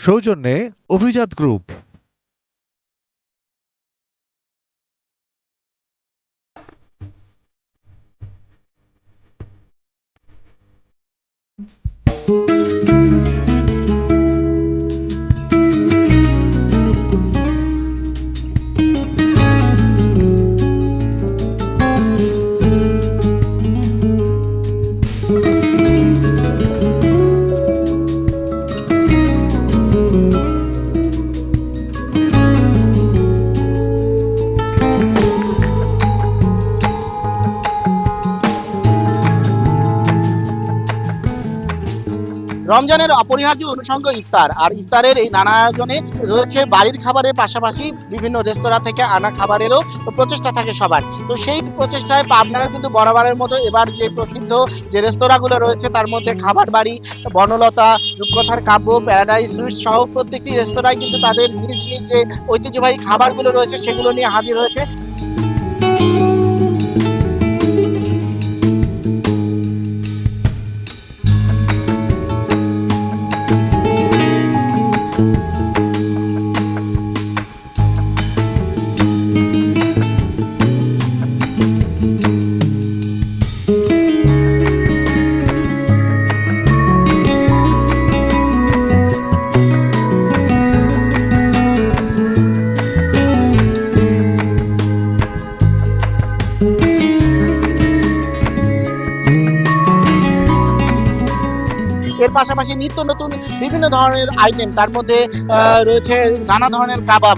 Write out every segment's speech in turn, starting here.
সৌজন্যে অভিজাত গ্রুপ। রমজানের অপরিহার্য অনুষঙ্গ ইফতার, আর ইফতারের এই নানা আয়োজনে রয়েছে বাড়ির খাবারের পাশাপাশি বিভিন্ন রেস্তোরাঁ থেকে আনা খাবারেরও প্রচেষ্টা থাকে সবার। তো সেই প্রচেষ্টায় পাবনায় কিন্তু বরাবরের মতো এবার যে প্রসিদ্ধ যে রেস্তোরাঁগুলো রয়েছে তার মধ্যে খাবার বাড়ি, বনলতা, রূপকথার কাব্য, প্যারাডাইস সুইটস সহ প্রত্যেকটি রেস্তোরাঁয় কিন্তু তাদের নিজ নিজ যে ঐতিহ্যবাহী খাবারগুলো রয়েছে সেগুলো নিয়ে হাজির হয়েছে। এর পাশাপাশি নিত্য নতুন বিভিন্ন ধরনের আইটেম, তার মধ্যে রয়েছে নানা ধরনের কাবাব,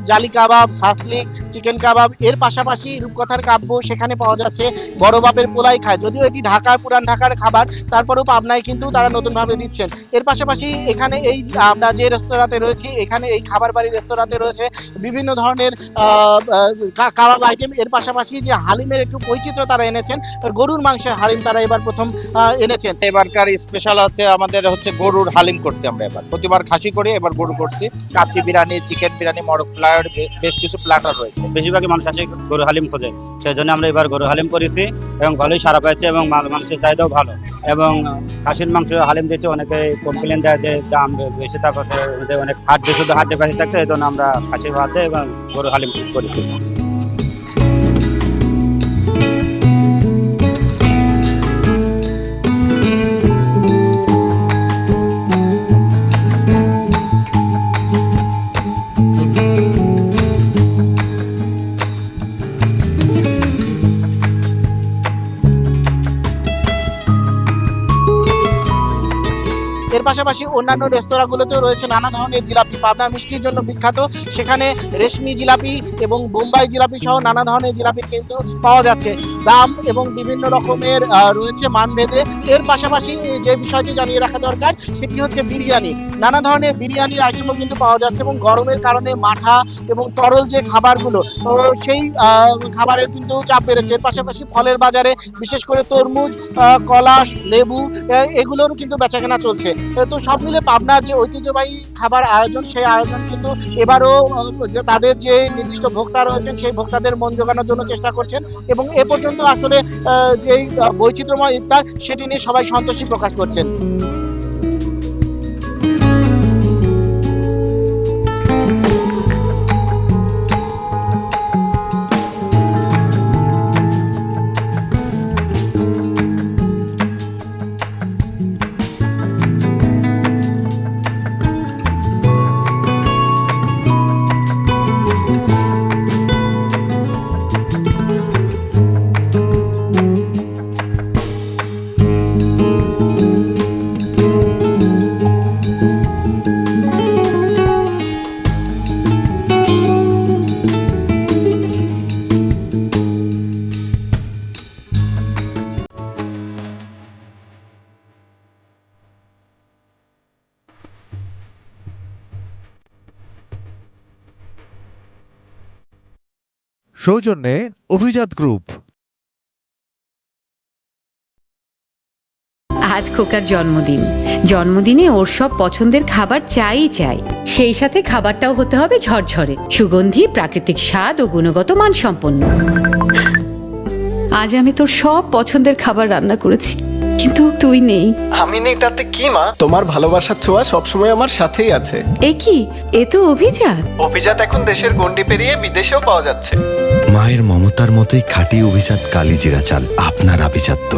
জালি কাবাব, সাসলিক, চিকেন কাবাব। এর পাশাপাশি রূপকথার কাব্য, সেখানে পাওয়া যাচ্ছে বড় বাপের পোলাই খায়, যদিও এটি ঢাকার পুরান ঢাকার খাবার, তারপরেও পাবনায় কিন্তু তারা নতুনভাবে দিচ্ছেন। এর পাশাপাশি এখানে এই আমরা যে রেস্তোরাঁতে রয়েছি, এখানে এই খাবার বাড়ি রেস্তোরাঁতে রয়েছে বিভিন্ন ধরনের কাবাব আইটেম। এর পাশাপাশি যে হালিমের একটু বৈচিত্র্য তারা এনেছেন, গরুর মাংসের হালিম তারা এবার প্রথম এনেছেন। এবারকার স্পেশাল আমাদের গরুর হালিম করছি আমরা, এবার প্রতিবার খাসি করি, এবার গরু করছি। কাচ্চি বিরিয়ানি, চিকেন বিরিয়ানি, মরক প্লাটার, বেশ কিছু প্লাটার রয়েছে। বেশিরভাগই মানুষ আসে গরু হালিম খোঁজে, সেই জন্য আমরা এবার গরু হালিম করেছি এবং ভালোই সারা পাইছে এবং মাংসের চাহিদাও ভালো। এবং খাসির মাংস হালিম দিচ্ছে, অনেকে কমপ্লেন দেয় যে দাম বেশি টাকা, অনেক হাড্ডি শুধু হাড্ডি পাশে থাকছে, এই জন্য আমরা খাসির ভাত দেয় এবং গরু হালিম করেছি। এর পাশাপাশি অন্যান্য রেস্তোরাঁগুলোতেও রয়েছে নানা ধরনের জিলাপি। পাবনা মিষ্টির জন্য বিখ্যাত, সেখানে রেশমি জিলাপি এবং বোম্বাই জিলাপি সহ নানা ধরনের জিলাপি কিন্তু পাওয়া যাচ্ছে। দাম এবং বিভিন্ন রকমের রয়েছে মানভেদে। এর পাশাপাশি যে বিষয়টি জানিয়ে রাখা দরকার সেটি হচ্ছে বিরিয়ানি। নানা ধরনের বিরিয়ানির আইটেমও কিন্তু পাওয়া যাচ্ছে এবং গরমের কারণে মাঠা এবং তরল যে খাবারগুলো, সেই খাবারের কিন্তু চাপ বেড়েছে। এর পাশাপাশি ফলের বাজারে বিশেষ করে তরমুজ, কলা, লেবু এগুলোরও কিন্তু বেচাকেনা চলছে। তো সব মিলে পাবনার যে ঐতিহ্যবাহী খাবার আয়োজন, সেই আয়োজন কিন্তু এবারও তাদের যে নির্দিষ্ট ভোক্তা রয়েছেন সেই ভোক্তাদের মন জোগানোর জন্য চেষ্টা করছেন এবং এ পর্যন্ত আসলে যে বৈচিত্র্যময় ইফতার সেটি নিয়ে সবাই সন্তুষ্টি প্রকাশ করছেন। সৌজন্যে অভিজাত গ্রুপ। আজ খোকার জন্মদিন, জন্মদিনে ওর সব পছন্দের খাবার চাই। সেই সাথে খাবারটাও হতে হবে ঝরঝরে, সুগন্ধি, প্রাকৃতিক স্বাদ ও গুণগত মানসম্পন্ন। আজ আমি তোর সব পছন্দের খাবার রান্না করেছি, কিন্তু তুই নেই। আমি নেই তাতে কি মা, তোমার ভালোবাসার ছোঁয়া সবসময় আমার সাথেই আছে। এ কি, এ তো অভিজাত। অভিজাত এখন দেশের গণ্ডি পেরিয়ে বিদেশেও পাওয়া যাচ্ছে। মায়ের মমতার মতোই খাঁটি অভিজাত কালিজিরা চাল আপনার আভিজাত্য।